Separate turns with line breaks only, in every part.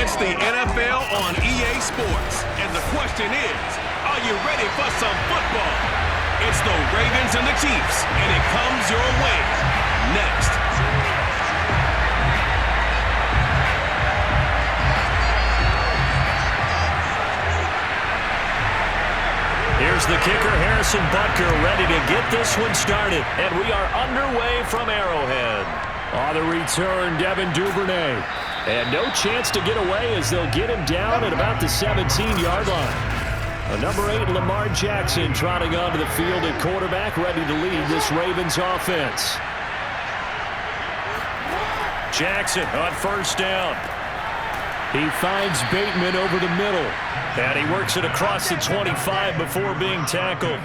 It's the NFL on EA Sports. And the question is, are you ready for some football? It's the Ravens and the Chiefs, and it comes your way next.
Here's the kicker, Harrison Butker, ready to get this one started. And we are underway from Arrowhead. On the return, Devin Duvernay. And no chance to get away as they'll get him down at about the 17-yard line. Number 8, Lamar Jackson, trotting onto the field at quarterback, ready to lead this Ravens offense. Jackson on first down. He finds Bateman over the middle. And he works it across the 25 before being tackled.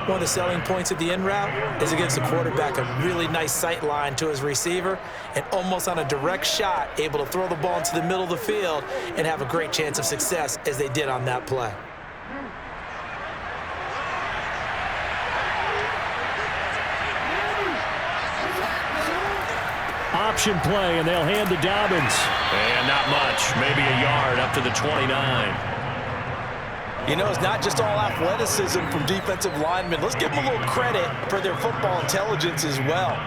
One of the selling points of the in route is it gives the quarterback a really nice sight line to his receiver and almost on a direct shot able to throw the ball into the middle of the field and have a great chance of success as they did on that play.
Option play, and they'll hand to Dobbins. And not much, maybe a yard up to the 29.
You know, it's not just all athleticism from defensive linemen. Let's give them a little credit for their football intelligence as well.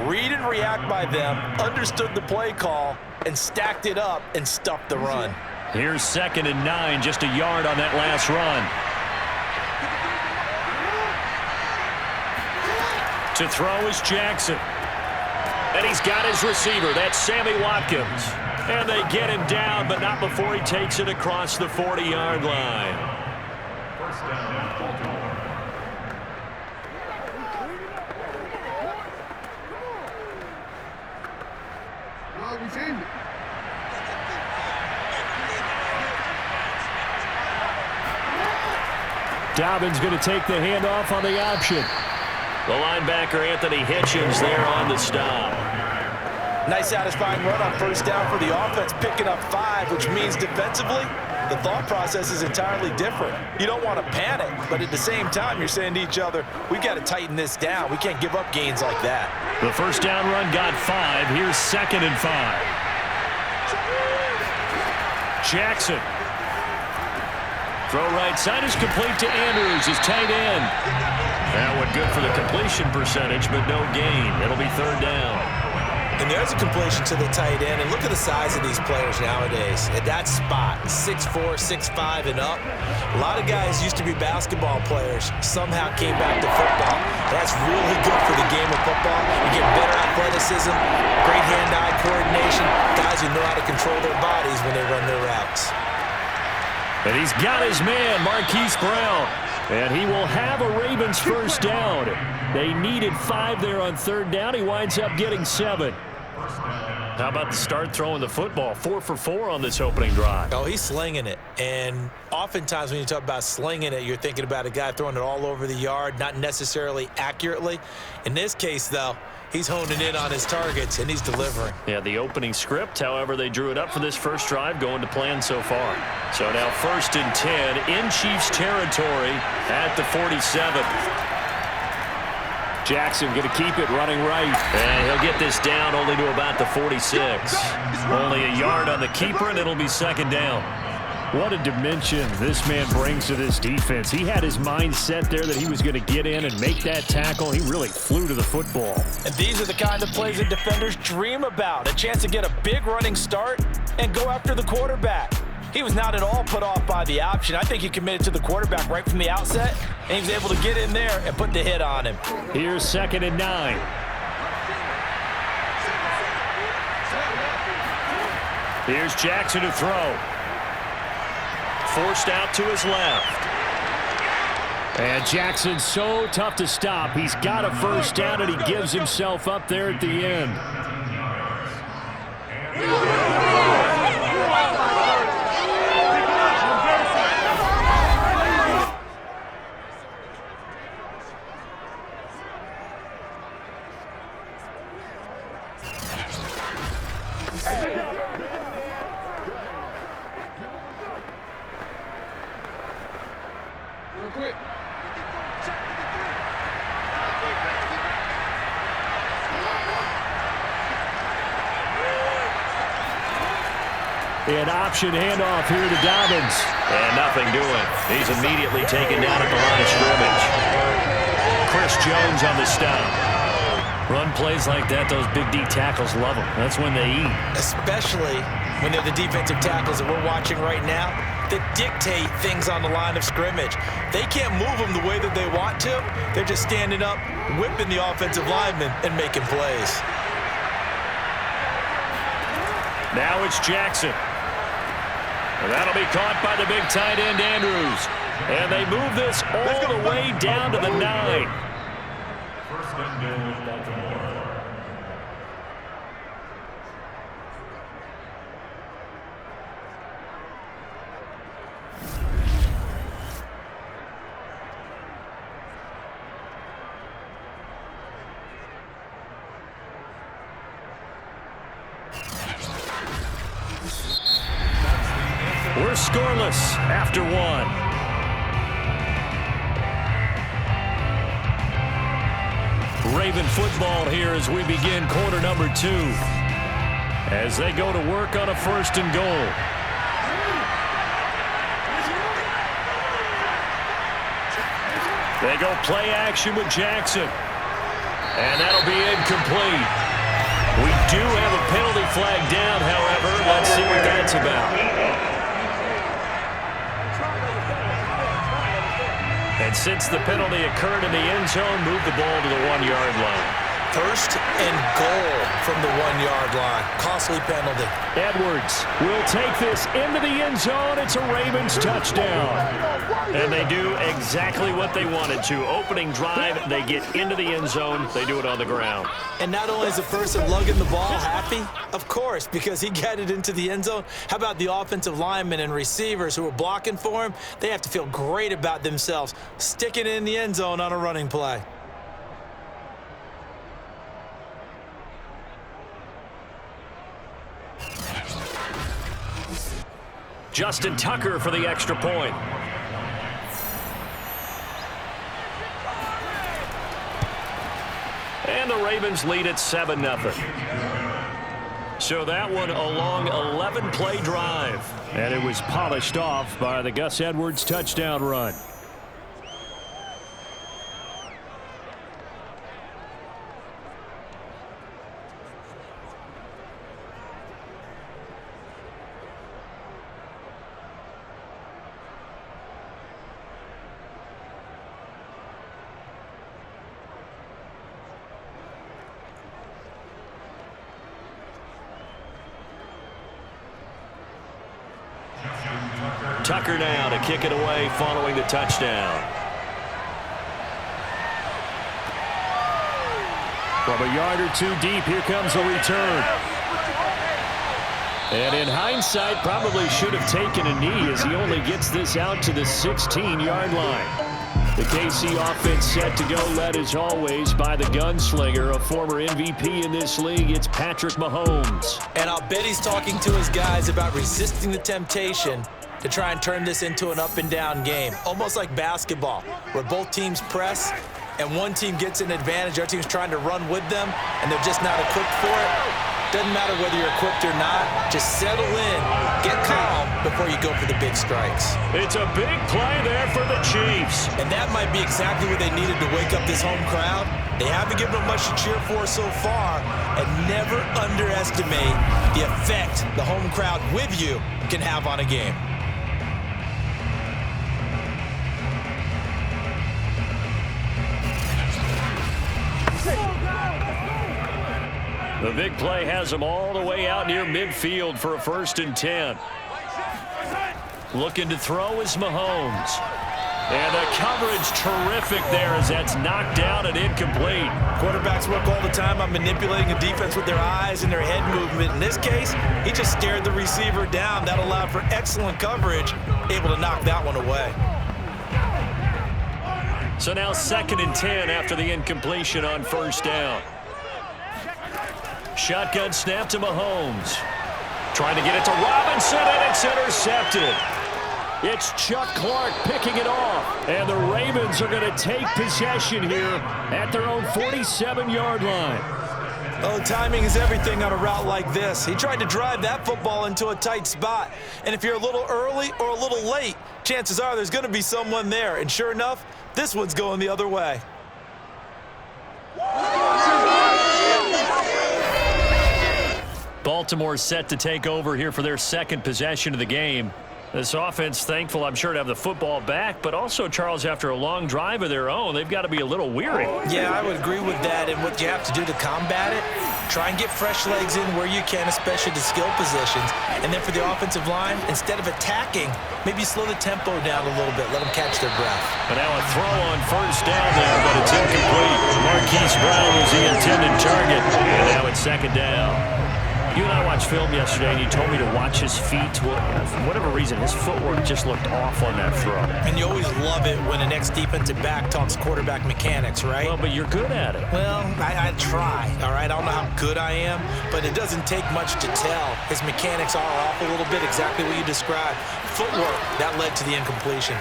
Read and react by them, understood the play call, and stacked it up and stuffed the run.
Here's 2nd and 9, just a yard on that last run. To throw is Jackson. And he's got his receiver. That's Sammy Watkins. And they get him down, but not before he takes it across the 40-yard line. Dobbins going to take the handoff on the option. The linebacker, Anthony Hitchens, there on the stop.
Nice satisfying run on first down for the offense, picking up 5, which means defensively, the thought process is entirely different. You don't want to panic, but at the same time, you're saying to each other, we've got to tighten this down. We can't give up gains like that.
The first down run got 5. Here's 2nd and 5. Jackson. Throw right side is complete to Andrews, his tight end. That one good for the completion percentage, but no gain. It'll be 3rd down.
And there's a completion to the tight end. And look at the size of these players nowadays. At that spot, 6'4", 6'5", and up. A lot of guys used to be basketball players. Somehow came back to football. That's really good for the game of football. You get better athleticism, great hand-eye coordination, guys who know how to control their bodies when they run their routes.
And he's got his man, Marquise Brown. And he will have a Ravens first down. They needed 5 there on 3rd down. He winds up getting 7. How about the start throwing the football? 4 for 4 on this opening drive.
Oh, he's slinging it. And oftentimes when you talk about slinging it, you're thinking about a guy throwing it all over the yard, not necessarily accurately. In this case, though, he's honing in on his targets, and he's delivering.
Yeah, the opening script, however, they drew it up for this first drive, going to plan so far. So now 1st and 10 in Chiefs territory at the 47. Jackson going to keep it running right. And he'll get this down only to about the 46. Only a yard on the keeper, and it'll be 2nd down. What a dimension this man brings to this defense. He had his mind set there that he was going to get in and make that tackle. He really flew to the football.
And these are the kind of plays that defenders dream about. A chance to get a big running start and go after the quarterback. He was not at all put off by the option. I think he committed to the quarterback right from the outset, and he was able to get in there and put the hit on him.
Here's 2nd and 9. Here's Jackson to throw. Forced out to his left. And Jackson's so tough to stop. He's got a first down, and he gives himself up there at the end. An option handoff here to Dobbins. And nothing doing. He's immediately taken down at the line of scrimmage. Chris Jones on the stop. Run plays like that, those big D tackles love them. That's when they eat.
Especially when they're the defensive tackles that we're watching right now that dictate things on the line of scrimmage. They can't move them the way that they want to. They're just standing up, whipping the offensive linemen and making plays.
Now it's Jackson. And that'll be caught by the big tight end, Andrews. And they move this all the way down to the 9.
First and goal, Baltimore.
We're scoreless after 1. Raven football here as we begin quarter number 2. As they go to work on a 1st and goal. They go play action with Jackson. And that'll be incomplete. We do have a penalty flag down, however. Let's see what that's about. And since the penalty occurred in the end zone, move the ball to the 1-yard line.
1st and goal from the 1-yard line. Costly penalty.
Edwards will take this into the end zone. It's a Ravens touchdown. And they do exactly what they wanted to. Opening drive, they get into the end zone. They do it on the ground.
And not only is the person lugging the ball happy, of course, because he got it into the end zone. How about the offensive linemen and receivers who are blocking for him? They have to feel great about themselves, sticking it in the end zone on a running play.
Justin Tucker for the extra point. And the Ravens lead at 7-0. So that one a long 11-play drive. And it was polished off by the Gus Edwards touchdown run. Tucker now to kick it away following the touchdown. From a yard or 2 deep, here comes a return. And in hindsight, probably should have taken a knee as he only gets this out to the 16-yard line. The KC offense set to go, led as always by the gunslinger, a former MVP in this league. It's Patrick Mahomes.
And I'll bet he's talking to his guys about resisting the temptation to try and turn this into an up-and-down game, almost like basketball, where both teams press and one team gets an advantage, our team's trying to run with them, and they're just not equipped for it. Doesn't matter whether you're equipped or not. Just settle in, get calm before you go for the big strikes.
It's a big play there for the Chiefs.
And that might be exactly what they needed to wake up this home crowd. They haven't given them much to cheer for so far, and never underestimate the effect the home crowd with you can have on a game.
The big play has them all the way out near midfield for a 1st and 10. Looking to throw is Mahomes. And the coverage terrific there as that's knocked down and incomplete.
Quarterbacks work all the time on manipulating a defense with their eyes and their head movement. In this case, he just stared the receiver down. That allowed for excellent coverage, able to knock that one away.
So now 2nd and 10 after the incompletion on 1st down. Shotgun snap to Mahomes. Trying to get it to Robinson, and it's intercepted. It's Chuck Clark picking it off. And the Ravens are going to take possession here at their own 47-yard line.
Oh, timing is everything on a route like this. He tried to drive that football into a tight spot. And if you're a little early or a little late, chances are there's going to be someone there. And sure enough, this one's going the other way.
Baltimore set to take over here for their second possession of the game. This offense, thankful, I'm sure, to have the football back, but also, Charles, after a long drive of their own, they've got to be a little weary.
Yeah, I would agree with that, and what you have to do to combat it, try and get fresh legs in where you can, especially the skill positions. And then for the offensive line, instead of attacking, maybe slow the tempo down a little bit, let them catch their breath.
But now a throw on first down there, but it's incomplete. Marquise Brown was the intended target, and now it's second down. You and I watched film yesterday, and you told me to watch his feet. Well, for whatever reason, his footwork just looked off on that throw.
And you always love it when an ex-defensive back talks quarterback mechanics, right?
Well, but you're good at it.
Well, I try, all right? I don't know how good I am, but it doesn't take much to tell. His mechanics are off a little bit, exactly what you described. Footwork, that led to the incompletion.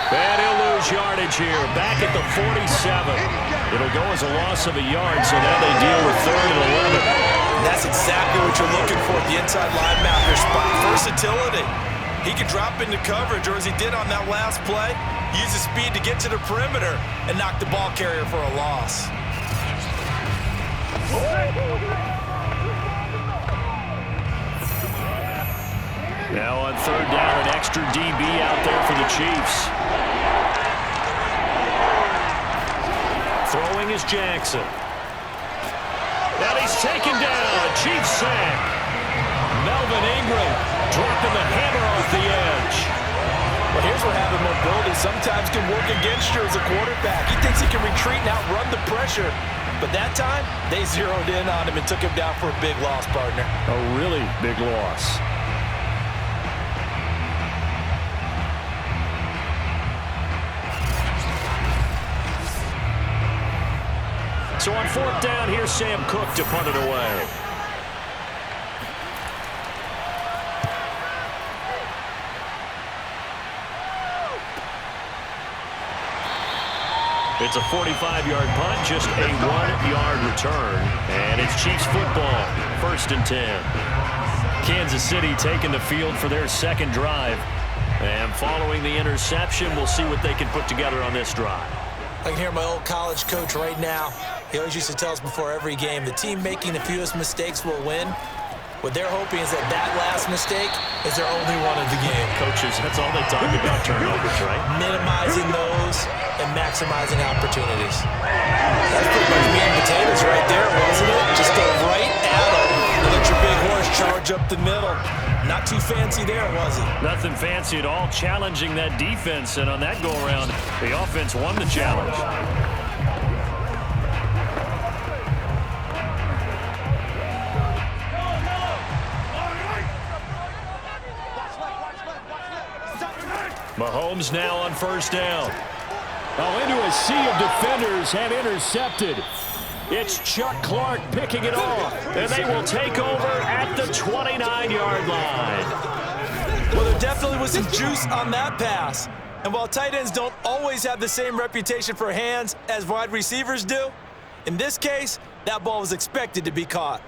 And he'll lose yardage here, back at the 47. It'll go as a loss of a yard, so now they deal with 3rd and 11.
And that's exactly what you're looking for at the inside linebacker spot. Versatility. He can drop into coverage, or as he did on that last play, use his speed to get to the perimeter and knock the ball carrier for a loss.
Now on 3rd down, an extra DB out there for the Chiefs. Throwing is Jackson. And he's taken down. A Chiefs sack. Melvin Ingram dropping the hammer off the edge.
Well, here's where having mobility sometimes can work against you as a quarterback. He thinks he can retreat and outrun the pressure. But that time, they zeroed in on him and took him down for a big loss, partner.
A really big loss. So on 4th down, here's Sam Cook to punt it away. It's a 45-yard punt, just a 1-yard return. And it's Chiefs football, 1st and 10. Kansas City taking the field for their second drive. And following the interception, we'll see what they can put together on this drive.
I can hear my old college coach right now. He always used to tell us before every game, the team making the fewest mistakes will win. What they're hoping is that that last mistake is their only one of the game.
Coaches, that's all they talk about, turnovers, right?
Minimizing those and maximizing opportunities. That's pretty much meat and potatoes right there, wasn't it? Just go right at them and let your big horse charge up the middle. Not too fancy there, was it?
Nothing fancy at all, challenging that defense, and on that go-around, the offense won the challenge. Mahomes now on 1st down.
Oh, into a sea of defenders and intercepted.
It's Chuck Clark picking it off, and they will take over at the 29-yard line.
Well, there definitely was some juice on that pass. And while tight ends don't always have the same reputation for hands as wide receivers do, in this case, that ball was expected to be caught.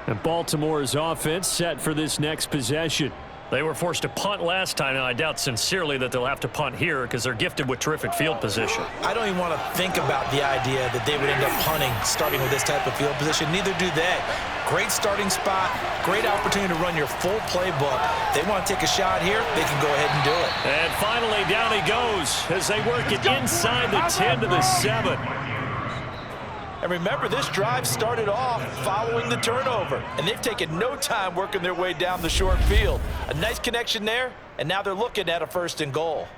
And Baltimore's offense set for this next possession.
They were forced to punt last time. Now, I doubt sincerely that they'll have to punt here because they're gifted with terrific field position.
I don't even want to think about the idea that they would end up punting starting with this type of field position. Neither do they. Great starting spot, great opportunity to run your full playbook. They want to take a shot here, they can go ahead and do it.
And finally, down he goes as they work it inside the 10 to the 7.
And remember, this drive started off following the turnover, and they've taken no time working their way down the short field. A nice connection there, and now they're looking at a 1st and goal.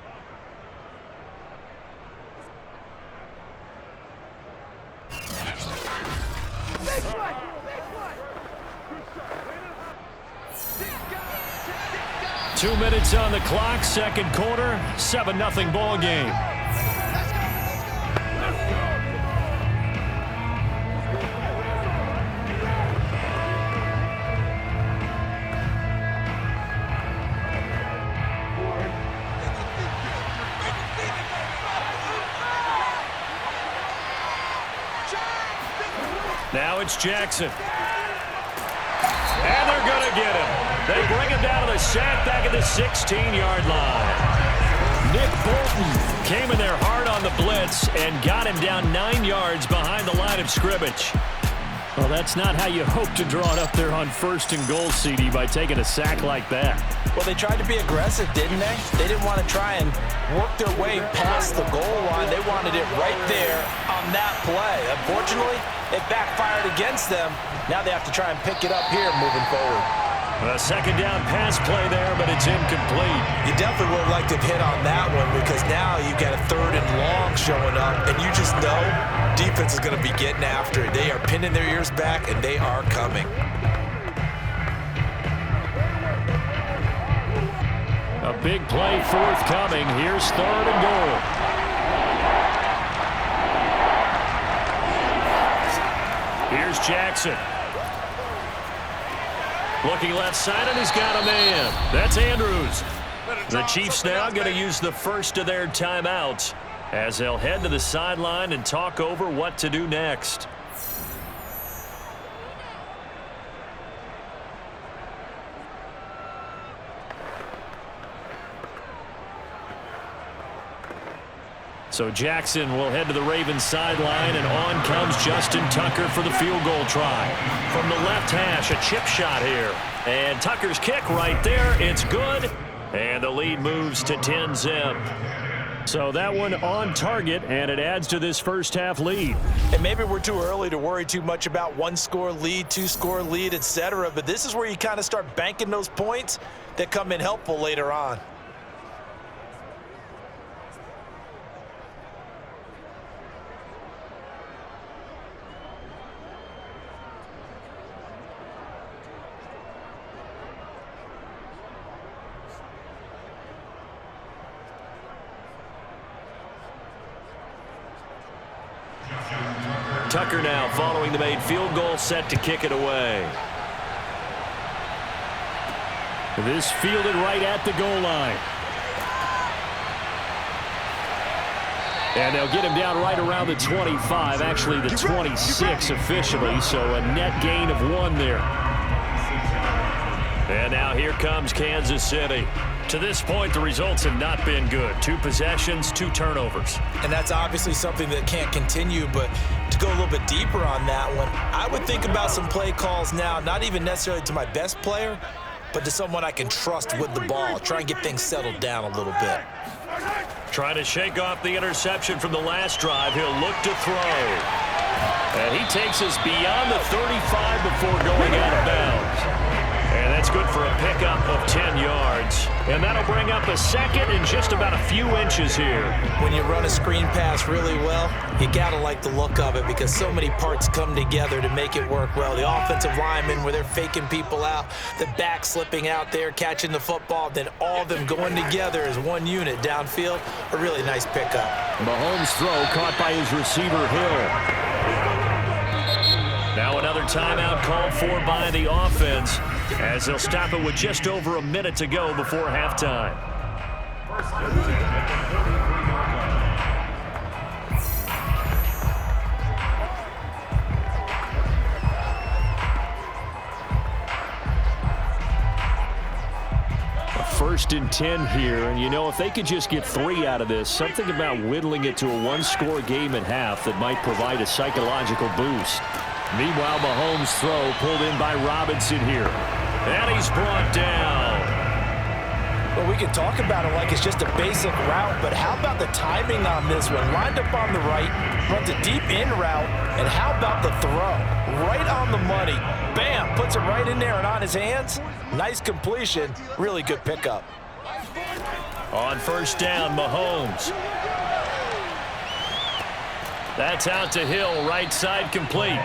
Two minutes on the clock, second quarter, 7-0 ball game. Now it's Jackson. And they're going to get him. They bring him down to the sack back at the 16-yard line. Nick Bolton came in there hard on the blitz and got him down 9 yards behind the line of scrimmage.
Well, that's not how you hope to draw it up there on 1st and goal, CD, by taking a sack like that.
Well, they tried to be aggressive, didn't they? They didn't want to try and work their way past the goal line. They wanted it right there on that play. Unfortunately, it backfired against them. Now they have to try and pick it up here moving forward.
A second down pass play there, but it's incomplete.
You definitely would have liked to have hit on that one because now you've got a 3rd and long showing up, and you just know defense is going to be getting after it. They are pinning their ears back, and they are coming.
A big play forthcoming. Here's 3rd and goal.
Here's Jackson. Looking left side, and he's got a man. That's Andrews. The Chiefs now going to use the first of their timeouts as they'll head to the sideline and talk over what to do next. So Jackson will head to the Ravens sideline, and on comes Justin Tucker for the field goal try. From the left hash, a chip shot here. And Tucker's kick right there. It's good. And the lead moves to 10-zip.
So that one on target, and it adds to this first half lead.
And maybe we're too early to worry too much about 1-score lead, 2-score lead, etc. But this is where you kind of start banking those points that come in helpful later on.
Tucker now following the made field goal, set to kick it away.
This fielded right at the goal line. And they'll get him down right around the 25, actually the 26 officially, so a net gain of 1 there.
And now here comes Kansas City. To this point, the results have not been good. 2 possessions, 2 turnovers.
And that's obviously something that can't continue, but to go a little bit deeper on that one, I would think about some play calls now, not even necessarily to my best player, but to someone I can trust with the ball. Try and get things settled down a little bit.
Trying to shake off the interception from the last drive. He'll look to throw. And he takes us beyond the 35 before going out of bounds. And that's good for a pickup of 10 yards. And that'll bring up a second in just about a few inches here.
When you run a screen pass really well, you got to like the look of it because so many parts come together to make it work well. The offensive linemen where they're faking people out, the back slipping out there, catching the football, then all of them going together as one unit downfield. A really nice pickup.
Mahomes' throw caught by his receiver, Hill.
Now another timeout called for by the offense as they'll stop it with just over a minute to go before halftime.
First and 10 here, and you know, if they could just get 3 out of this, something about whittling it to a 1-score game at half that might provide a psychological boost. Meanwhile, Mahomes' throw pulled in by Robinson here.
And he's brought down.
Well, we can talk about it like it's just a basic route, but how about the timing on this one? Lined up on the right, runs a deep in route, and how about the throw? Right on the money. Bam, puts it right in there and on his hands. Nice completion. Really good pickup.
On first down, Mahomes. That's out to Hill, right side complete.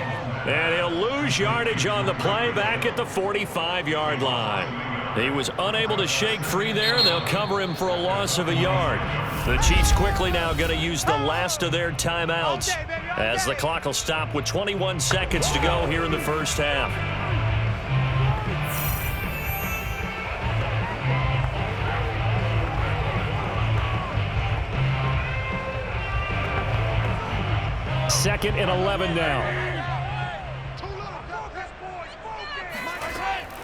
And he'll lose yardage on the play back at the 45-yard line. He was unable to shake free there. They'll cover him for a loss of a yard. The Chiefs quickly now going to use the last of their timeouts as the clock will stop with 21 seconds to go here in the first half.
Second and 11 now.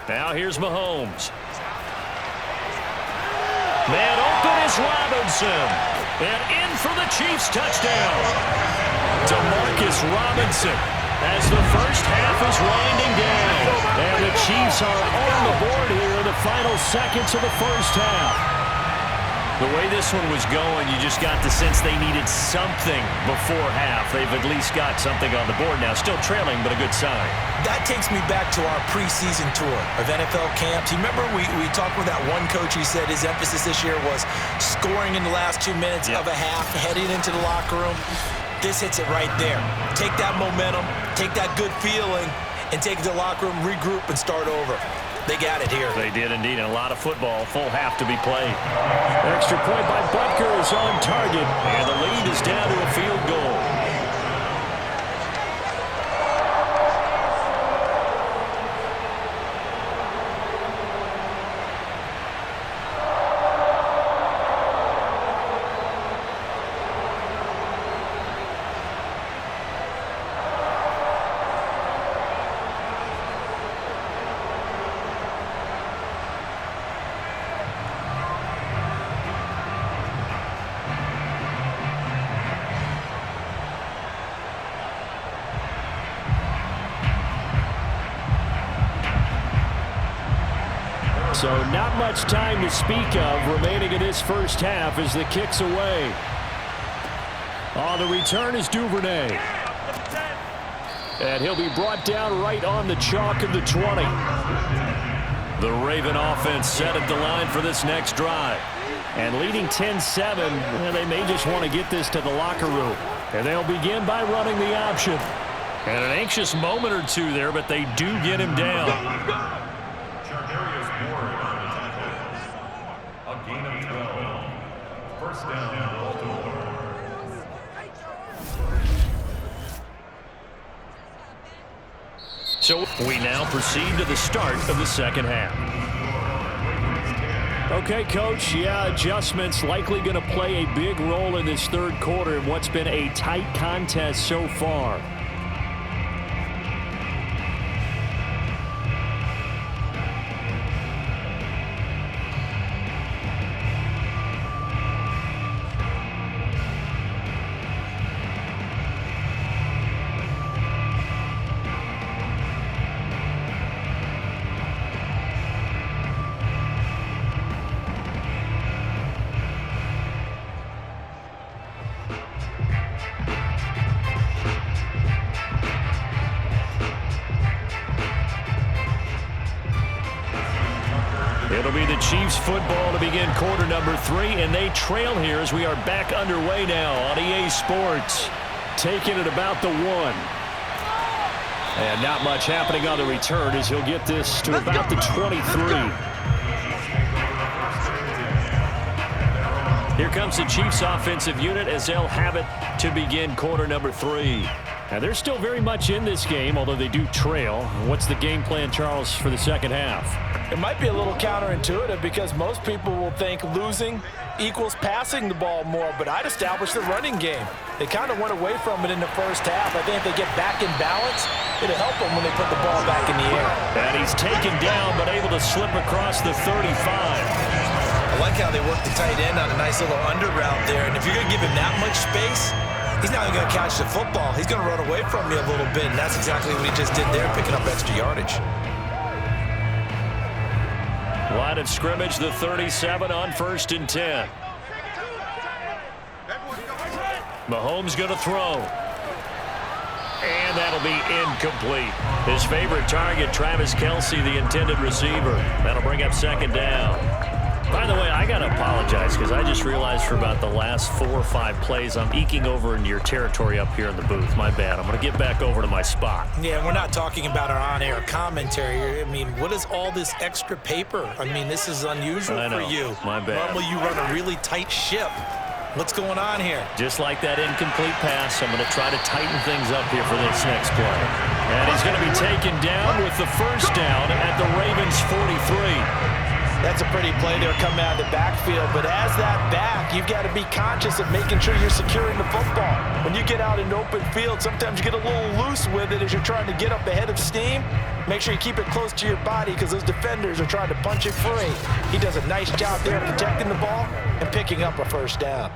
Now here's Mahomes. Man open is Robinson. And in for the Chiefs touchdown. DeMarcus Robinson as the first half is winding down. And the Chiefs are on the board here in the final seconds of the first half. The way this one was going, you just got the sense they needed something before half. They've at least got something on the board now. Still trailing, but a good sign.
That takes me back to our preseason tour of NFL camps. You remember we talked with that one coach. He said his emphasis this year was scoring in the last 2 minutes of a half, heading into the locker room. This hits it right there. Take that momentum, take that good feeling, and take it to the locker room, regroup, and start over. They got it here.
They did indeed, and a lot of football, full half to be played. Extra point by Butker is on target, and the lead is down to a field goal. So not much time to speak of remaining in this first half as the kick's away. On the return is Duvernay. And he'll be brought down right on the chalk of the 20. The Raven offense set at the line for this next drive. And leading 10-7, they may just want to get this to the locker room. And they'll begin by running the option. And an anxious moment or two there, but they do get him down.
First down, Baltimore.
So we now proceed to the start of the second half. Okay, Coach, adjustments likely going to play a big role in this third quarter in what's been a tight contest so far. It'll be the Chiefs football to begin quarter number 3, and they trail here as we are back underway now on EA Sports. Taking it about the 1. And not much happening on the return as he'll get this to about the 23. Here comes the Chiefs offensive unit as they'll have it to begin quarter number 3. Now, they're still very much in this game, although they do trail. What's the game plan, Charles, for the second half?
It might be a little counterintuitive because most people will think losing equals passing the ball more, but I'd establish the running game. They kind of went away from it in the first half. I think if they get back in balance, it'll help them when they put the ball back in the air.
And he's taken down, but able to slip across the 35.
I like how they work the tight end on a nice little under route there, and if you're going to give him that much space, he's not even going to catch the football. He's going to run away from you a little bit, and that's exactly what he just did there, picking up extra yardage.
Line of scrimmage, the 37 on 1st and 10. Mahomes going to throw. And that'll be incomplete. His favorite target, Travis Kelce, the intended receiver. That'll bring up second down. By the way, I got to apologize because I just realized for about the last 4 or 5 plays, I'm eking over into your territory up here in the booth. My bad. I'm going to get back over to my spot.
Yeah, we're not talking about our on-air commentary. I mean, what is all this extra paper? I mean, this is unusual for you.
My bad.
Normally you run a really tight ship. What's going on here?
Just like that incomplete pass, I'm going to try to tighten things up here for this next play. And he's going to be taken down with the first down at the Ravens' 43.
That's a pretty play there coming out of the backfield. But as that back, you've got to be conscious of making sure you're securing the football. When you get out in open field, sometimes you get a little loose with it as you're trying to get up ahead of steam. Make sure you keep it close to your body because those defenders are trying to punch it free. He does a nice job there protecting the ball and picking up a first down.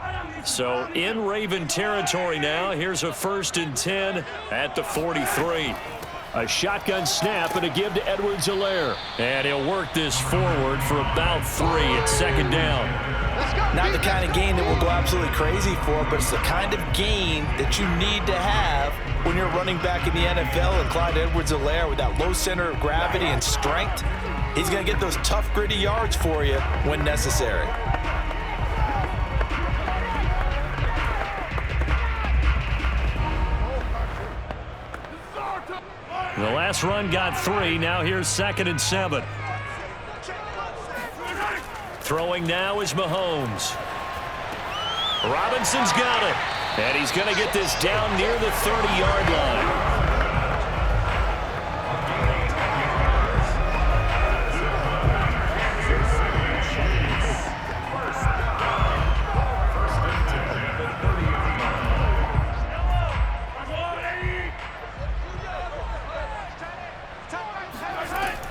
So in Raven territory now, here's a 1st and 10 at the 43.
A shotgun snap and a give to Edwards-Helaire.
And he'll work this forward for about 3 at 2nd down.
Not the kind of gain that we'll go absolutely crazy for, but it's the kind of gain that you need to have when you're running back in the NFL. And Clyde Edwards-Helaire, with that low center of gravity and strength, he's going to get those tough, gritty yards for you when necessary.
The last run got 3. Now here's 2nd and 7. Throwing now is Mahomes. Robinson's got it. And he's going to get this down near the 30-yard line.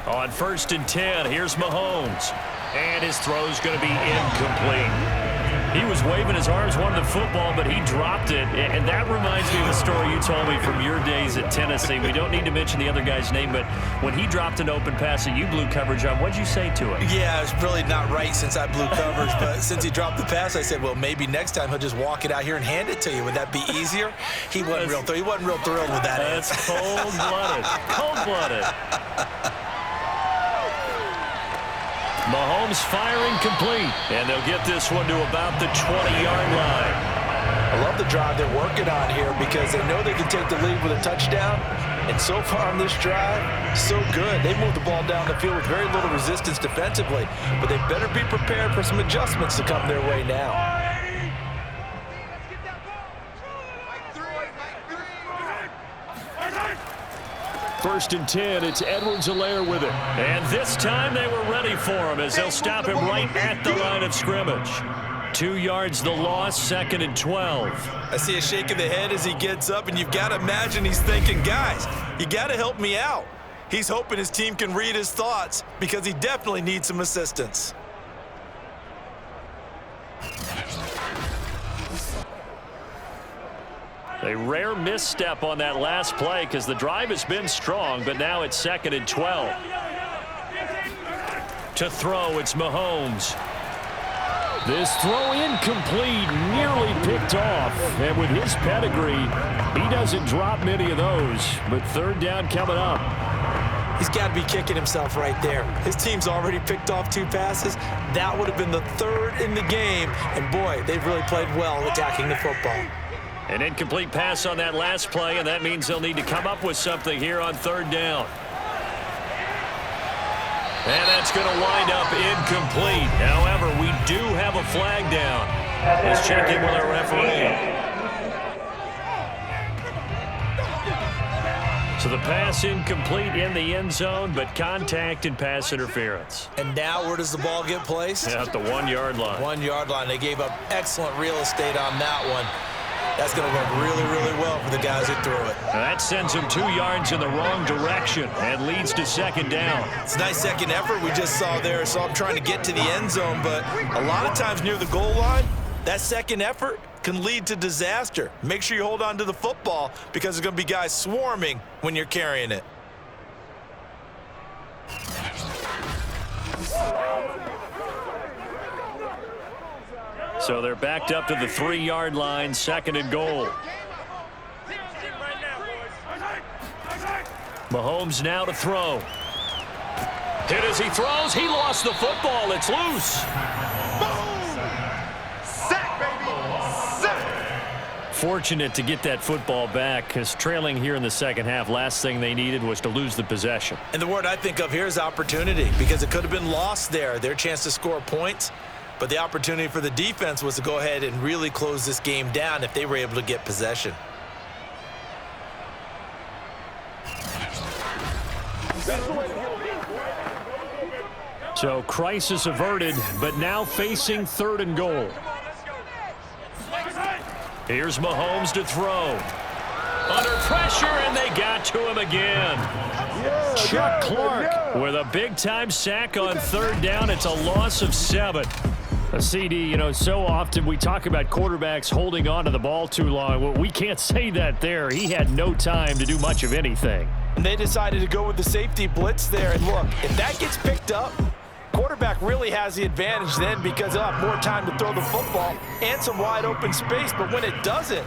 On 1st and 10, here's Mahomes. And his throw's going to be incomplete. He was waving his arms, wanted the football, but he dropped it. And that reminds me of the story you told me from your days at Tennessee. We don't need to mention the other guy's name, but when he dropped an open pass that you blew coverage on, what'd you say to it?
Yeah, it's really not right since I blew coverage, but since he dropped the pass, I said, well, maybe next time he'll just walk it out here and hand it to you. Would that be easier? He wasn't real thrilled with that.
That's cold-blooded. Cold-blooded. Mahomes firing complete, and they'll get this one to about the 20-yard line.
I love the drive they're working on here because they know they can take the lead with a touchdown. And so far on this drive, so good. They moved the ball down the field with very little resistance defensively, but they better be prepared for some adjustments to come their way now.
1st and 10, it's Edwards-Helaire with it.
And this time they were ready for him as they'll stop him right at the line of scrimmage. 2 yards the loss, 2nd and 12.
I see a shake of the head as he gets up, and you've got to imagine he's thinking, guys, you got to help me out. He's hoping his team can read his thoughts because he definitely needs some assistance.
A rare misstep on that last play because the drive has been strong, but now it's 2nd and 12. To throw, it's Mahomes.
This throw incomplete, nearly picked off. And with his pedigree, he doesn't drop many of those. But 3rd down coming up.
He's got to be kicking himself right there. His team's already picked off 2 passes. That would have been the 3rd in the game. And boy, they've really played well attacking the football.
An incomplete pass on that last play, and that means they'll need to come up with something here on 3rd down. And that's going to wind up incomplete. However, we do have a flag down. Let's check in with our referee. So the pass incomplete in the end zone, but contact and pass interference.
And now where does the ball get placed?
At the 1-yard line.
1-yard line. They gave up excellent real estate on that one. That's going to work really, really well for the guys who threw it.
Now that sends them 2 yards in the wrong direction and leads to 2nd down.
It's a nice second effort we just saw there. So I'm trying to get to the end zone, but a lot of times near the goal line, that second effort can lead to disaster. Make sure you hold on to the football because there's going to be guys swarming when you're carrying it.
So they're backed up to the 3-yard line, 2nd and goal. Mahomes now to throw. Hit as he throws. He lost the football. It's loose. Fortunate to get that football back because trailing here in the second half, last thing they needed was to lose the possession.
And the word I think of here is opportunity because it could have been lost there. Their chance to score points. But the opportunity for the defense was to go ahead and really close this game down if they were able to get possession.
So crisis averted, but now facing 3rd and goal. Here's Mahomes to throw. Under pressure, and they got to him again. Chuck Clark with a big-time sack on 3rd down. It's a loss of 7. A CD, you know, so often we talk about quarterbacks holding on to the ball too long. Well, we can't say that there. He had no time to do much of anything.
And they decided to go with the safety blitz there. And look, if that gets picked up, quarterback really has the advantage then because he'll have more time to throw the football and some wide open space. But when it doesn't,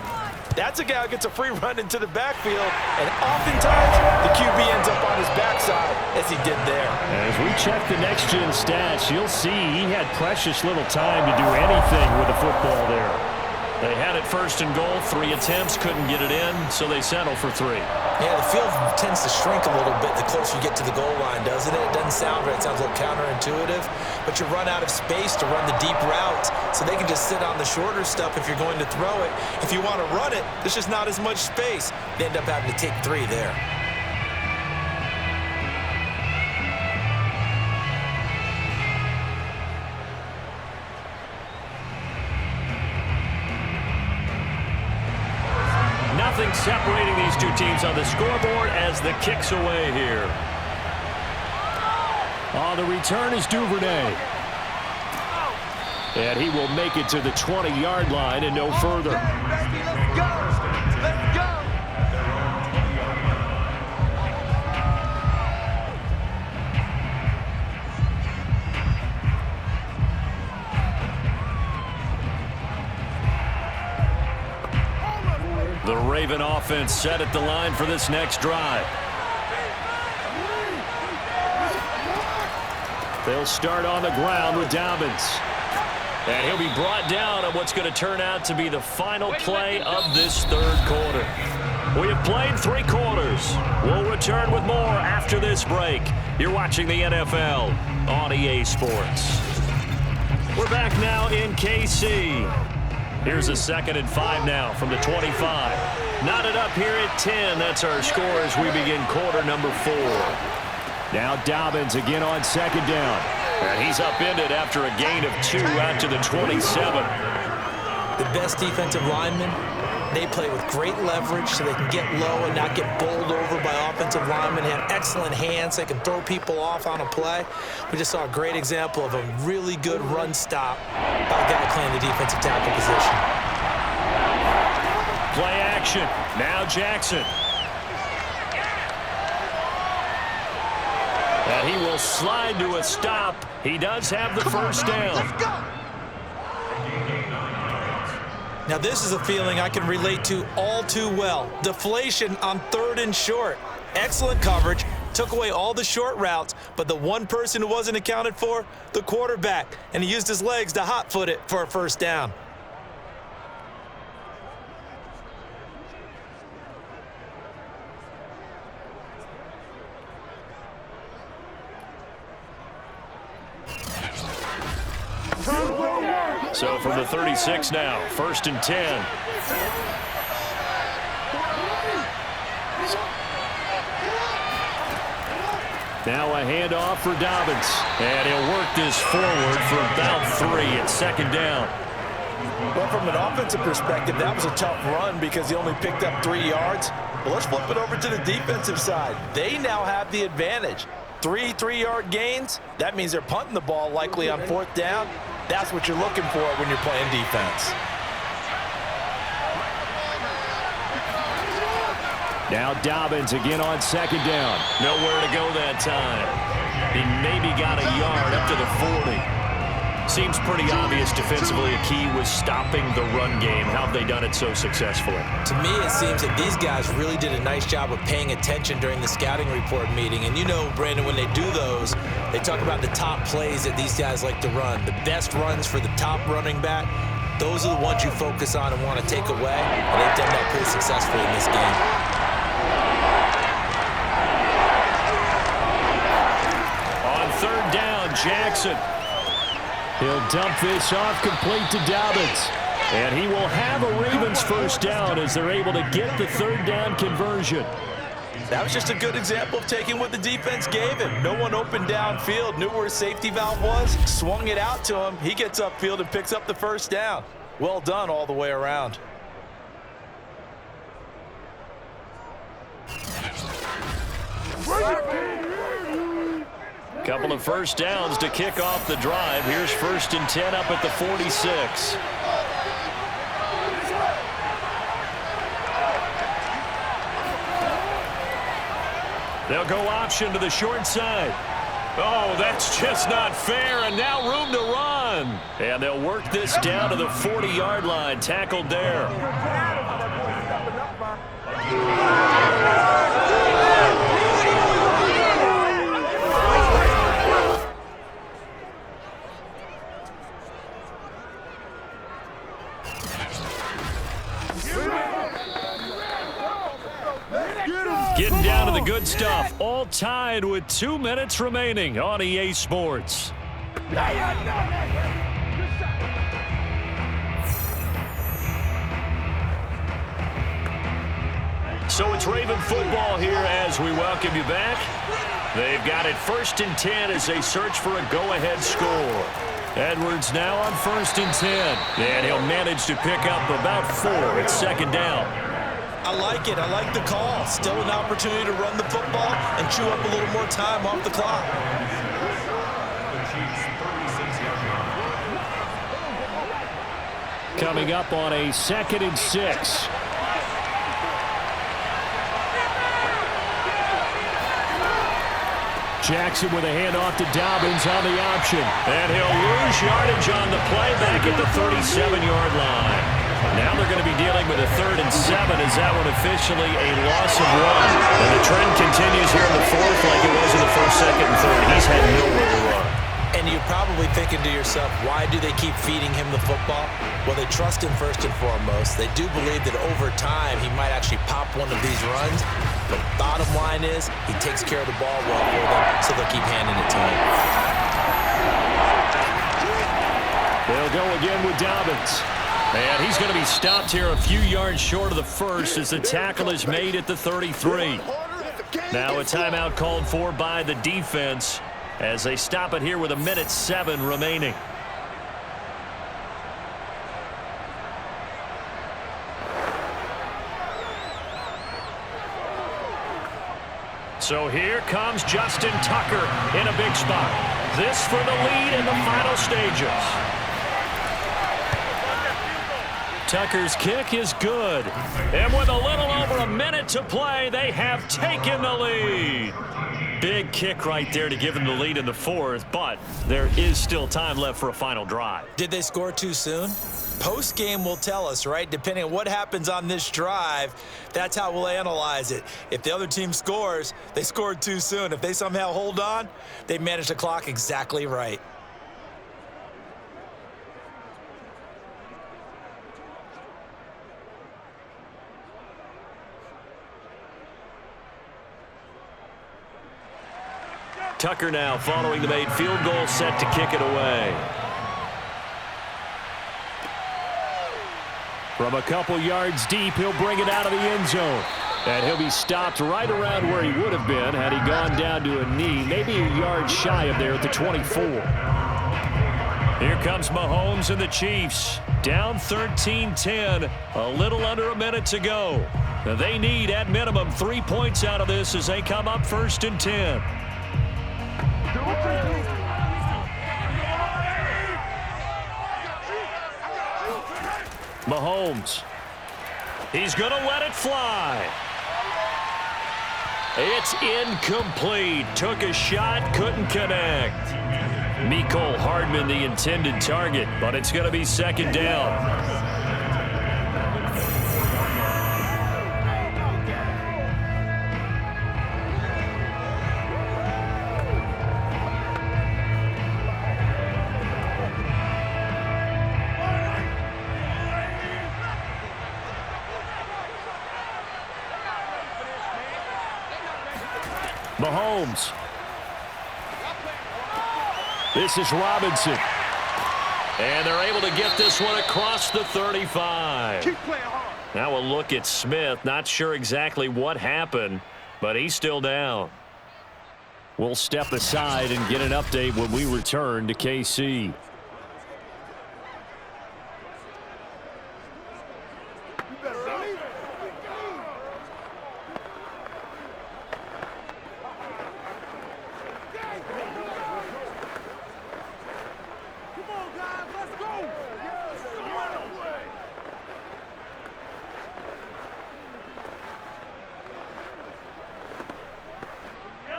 that's a guy who gets a free run into the backfield, and oftentimes the QB ends up on his backside as he did there.
As we check the next-gen stats, you'll see he had precious little time to do anything with the football there. They had it 1st and goal, 3 attempts, couldn't get it in, so they settle for 3.
Yeah, the field tends to shrink a little bit the closer you get to the goal line, doesn't it? It doesn't sound right. It sounds a little counterintuitive, but you run out of space to run the deep routes, so they can just sit on the shorter stuff if you're going to throw it. If you want to run it, there's just not as much space. They end up having to take 3 there.
Nothing separating these two teams on the scoreboard as the kick's away here. On the return is Duvernay. And he will make it to the 20-yard line and no further.
Let's go! Let's go!
The Raven offense set at the line for this next drive. They'll start on the ground with Dobbins. And he'll be brought down on what's going to turn out to be the final play of this 3rd quarter. We have played 3 quarters. We'll return with more after this break. You're watching the NFL on EA Sports. We're back now in KC. Here's a 2nd and 5 now from the 25. Knotted up here at 10. That's our score as we begin quarter number 4. Now Dobbins again on 2nd down. And he's upended after a gain of 2 out to the 27.
The best defensive linemen, they play with great leverage so they can get low and not get bowled over by offensive linemen. They have excellent hands. They can throw people off on a play. We just saw a great example of a really good run stop by a guy playing the defensive tackle position.
Play action. Now Jackson. And he will slide to a stop. He does have the first down.
Let's go!
Now this is a feeling I can relate to all too well. Deflation on 3rd and short. Excellent coverage. Took away all the short routes, but the one person who wasn't accounted for, the quarterback. And he used his legs to hot-foot it for a first down.
So from the 36 now, 1st and 10. Now a handoff for Dobbins. And he'll work this forward for about 3 at 2nd down.
Well, from an offensive perspective, that was a tough run because he only picked up 3 yards. Well, let's flip it over to the defensive side. They now have the advantage. 3 3-yard gains. That means they're punting the ball likely on 4th down. That's what you're looking for when you're playing defense.
Now Dobbins again on 2nd down. Nowhere to go that time. He maybe got a yard up to the 40. Seems pretty obvious defensively a key was stopping the run game. How have they done it so successfully?
To me, it seems that these guys really did a nice job of paying attention during the scouting report meeting. And you know, Brandon, when they do those, they talk about the top plays that these guys like to run. The best runs for the top running back, those are the ones you focus on and want to take away. And they've done that pretty successfully in this game.
On 3rd down, Jackson. He'll dump this off complete to Dobbins. And he will have a Ravens first down as they're able to get the 3rd down conversion.
That was just a good example of taking what the defense gave him. No one opened downfield, knew where his safety valve was, swung it out to him. He gets upfield and picks up the first down. Well done all the way around.
Couple of first downs to kick off the drive. Here's 1st and 10 up at the 46. They'll go option to the short side. Oh, that's just not fair, and now room to run. And they'll work this down to the 40-yard line, tackled there. Getting down to the good stuff, all tied with 2 minutes remaining on EA Sports. So it's Raven football here as we welcome you back. They've got it 1st and 10 as they search for a go-ahead score. Edwards now on 1st and 10, and he'll manage to pick up about 4 at 2nd down.
I like it. I like the call. Still an opportunity to run the football and chew up a little more time off the clock.
Coming up on a 2nd and 6. Jackson with a handoff to Dobbins on the option.
And he'll lose yardage on the play back at the 37-yard line. Now they're going to be dealing with a 3rd and 7 as that one officially a loss of 1. And the trend continues here in the 4th like it was in the 1st, 2nd, and 3rd. He's had nowhere to run.
And you're probably thinking to yourself, why do they keep feeding him the football? Well, they trust him first and foremost. They do believe that over time he might actually pop one of these runs. But bottom line is he takes care of the ball well for them, so they'll keep handing it to him.
They'll go again with Dobbins.
And he's going to be stopped here a few yards short of the 1st as the tackle is made at the 33. Now a timeout called for by the defense as they stop it here with 1:07 remaining. So here comes Justin Tucker in a big spot. This for the lead in the final stages. Tucker's kick is good. And with a little over a minute to play, they have taken the lead. Big kick right there to give them the lead in the 4th, but there is still time left for a final drive.
Did they score too soon? Post-game will tell us, right? Depending on what happens on this drive, that's how we'll analyze it. If the other team scores, they scored too soon. If they somehow hold on, they managed the clock exactly right.
Tucker now following the made field goal, set to kick it away.
From a couple yards deep, he'll bring it out of the end zone. And he'll be stopped right around where he would have been had he gone down to a knee, maybe a yard shy of there at the 24.
Here comes Mahomes and the Chiefs. Down 13-10, a little under a minute to go. Now they need, at minimum, 3 points out of this as they come up 1st and 10. Mahomes. He's going to let it fly. It's incomplete. Took a shot, couldn't connect. Mecole Hardman the intended target, but it's going to be 2nd down.
Mahomes. This is Robinson.
And they're able to get this one across the 35. Now a look at Smith. Not sure exactly what happened. but he's still down.
We'll step aside and get an update when we return to KC.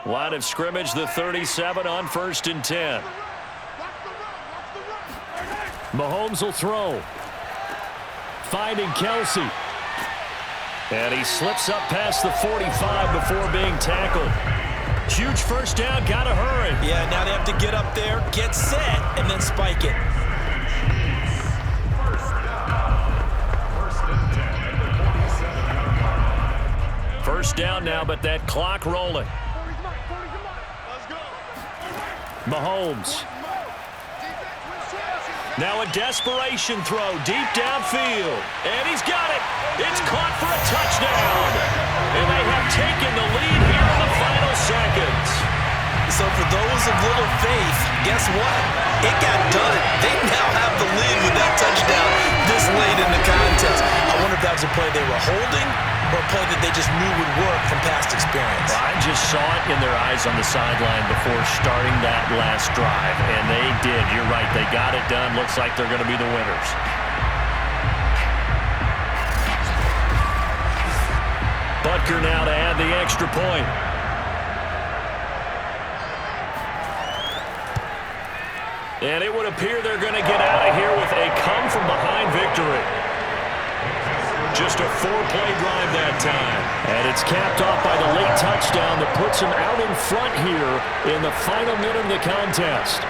Line of scrimmage, the 37 on 1st and 10. Mahomes will throw. Finding Kelsey. And he slips up past the 45 before being tackled. Huge first down, gotta hurry.
Yeah, now they have to get up there, get set, and then spike it.
First down now, but that clock rolling. Mahomes. Now a desperation throw deep downfield. And he's got it. It's caught for a touchdown. And they have taken the lead here in the final seconds.
So for those of little faith, guess what? It got done. They now have the lead with that touchdown this late in the contest. I wonder if that was a play they were holding or a play that they just knew would work from past experience.
Well, I just saw it in their eyes on the sideline before starting that last drive, and they did. You're right. They got it done. Looks like they're going to be the winners. Butker now to add the extra point. And it would appear they're going to get out of here with a come-from-behind victory. Just a 4-play drive that time.
And it's capped off by the late touchdown that puts him out in front here in the final minute of the contest.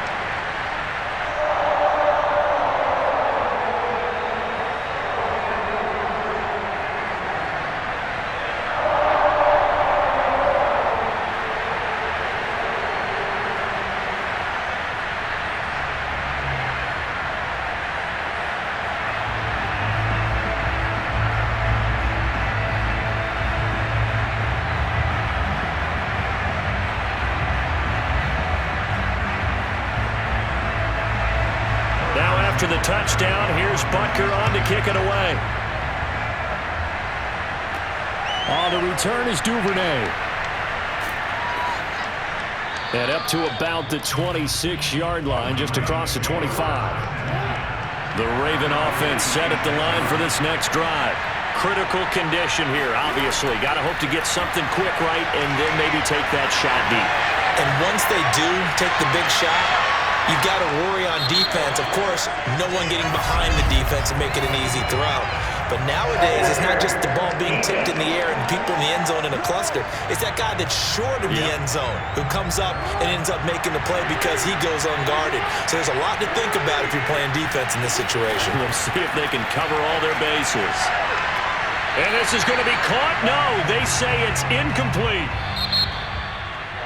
After the touchdown, here's Butker on to kick it away.
On the return is Duvernay. And up to about the 26-yard line, just across the 25.
The Raven offense set at the line for this next drive. Critical condition here, obviously. Got to hope to get something quick right and then maybe take that shot deep.
And once they do take the big shot, you've got to worry on defense. Of course, no one getting behind the defense and make it an easy throw. But nowadays, it's not just the ball being tipped in the air and people in the end zone in a cluster. It's that guy that's short of the end zone who comes up and ends up making the play because he goes unguarded. So there's a lot to think about if you're playing defense in this situation.
We'll see if they can cover all their bases. And this is going to be caught? No, they say it's incomplete.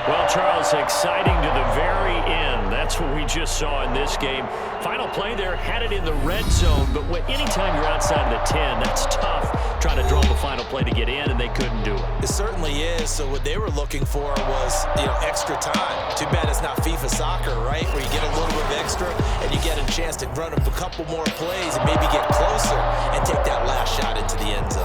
Well, Charles, exciting to the very end. That's what we just saw in this game. Final play there, had it in the red zone, but anytime you're outside of the 10, that's tough. Trying to draw the final play to get in, and they couldn't do it.
It certainly is. So what they were looking for was, extra time. Too bad it's not FIFA soccer, right, where you get a little bit of extra and you get a chance to run up a couple more plays and maybe get closer and take that last shot into the end zone.